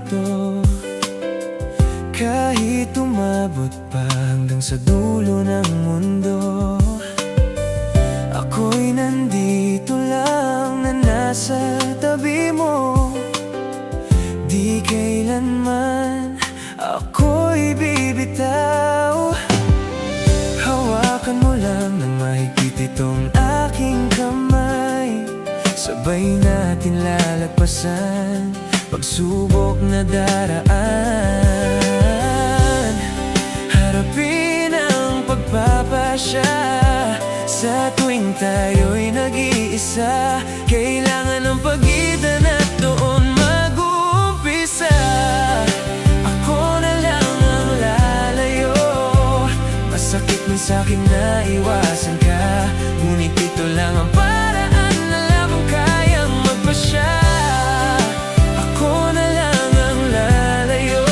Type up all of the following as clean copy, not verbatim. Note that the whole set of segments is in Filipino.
ito. Kahit umabot pa hanggang sa dulo ng mundo, ako'y nandito lang na nasa tabi mo. Di kailanman ako'y bibitaw. Hawakan mo lang ng mahigpit itong aking kamay. Sabay natin lalagpasan pagsubok na daraan. Harapin ang pagpapasya sa tuwing tayo'y nag-iisa. Kailangan ng pagitan at doon mag-uumpisa. Ako na lang ang lalayo. Masakit man sa'kin na iwasan ka, ngunit ito lang ang paraan na lamang kayang magpasya. Ako na lang ang lalayo.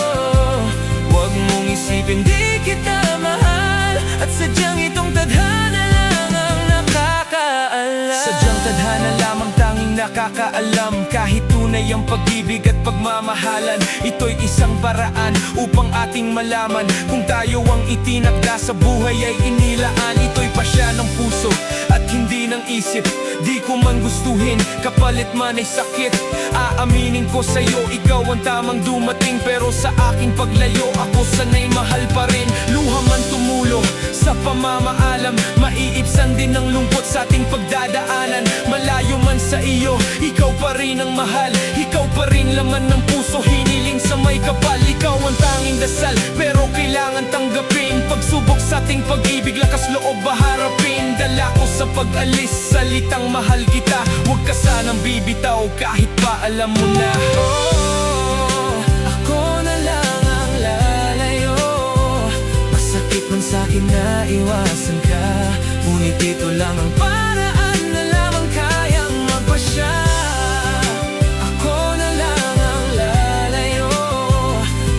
Huwag mong isipin di kita mahal, at sadyang itong tadhana lang ang nakakaalam. Sadyang tadhana lamang tanging nakakaalam. Kahit tunay ang pag-ibig at pagmamahalan, ito'y isang paraan upang ating malaman kung tayo ang itinakda sa buhay ay inilaan. Ito'y pasya ng puso at hindi ng isip. Di ko man gustuhin, kapalit man ay sakit. Aaminin ko sa'yo, ikaw ang tamang dumating. Pero sa aking paglayo, ako sana'y mahal pa rin. Luha man tumulo sa pamamaalam, maiibsan din ang lungkot sa ating pagdadaanan. Malayo man sa iyo, ikaw pa rin ang mahal. Ikaw pa rin laman ng puso, hiniling sa may kapal. Ikaw ang tanging dasal, pero kailangan tanggapin. Pagsubok sa ating pag-ibig, lakas loob baharapin. Dala ko sa pag-alis, salitang mahal kita. Huwag ka sanang bibitaw kahit pa alam mo na. Ako na lang ang lalayo. Masakit man sa'kin na iwasan ka, ngunit ito lang ang paraan na lamang kayang magpasya. Ako na lang ang lalayo.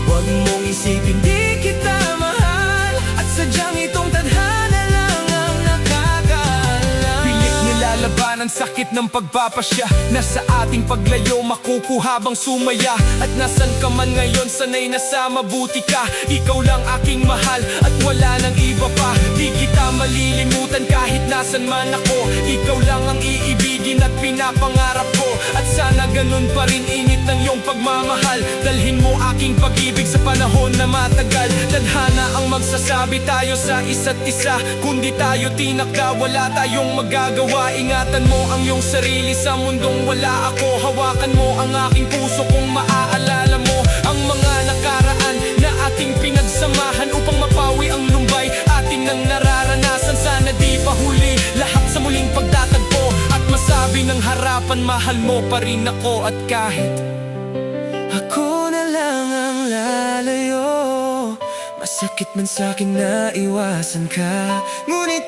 Huwag mong isipin di kita mahal, at sadyang itong tadhana lang ang nakakaalam. Pilit nilalaban ang sakit ng pagpapasya. Nasa ating paglayo makukuha bang sumaya? At nasan ka man ngayon, sanay nasa mabuti ka. Ikaw lang aking mahal at wala nang iba pa. Di kita malilimutan kahit nasan man ako. Ikaw lang ang iibigin at pinapangarap ko. At sana ganun pa rin init ng iyong pagmamahal. Dalhin mo aking pag-ibig sa panahon na matagal. Tadhana ang magsasabi tayo sa isa't isa. Kundi tayo tinakda, wala tayong magagawa. Ingatan mo ang iyong sarili sa mundong wala ako. Hawakan mo ang aking puso kung maaalala mo ang mga nakaraan na ating pinagsamahan, upang mapawi ang lumbay ating nang nararanasan. Sana di pa huli lahat sa muling pagtatagpo, at masabi ng harapan mahal mo pa rin ako. At kahit ako na lang ang lalayo, masakit man sa'kin na iwasan ka, ngunit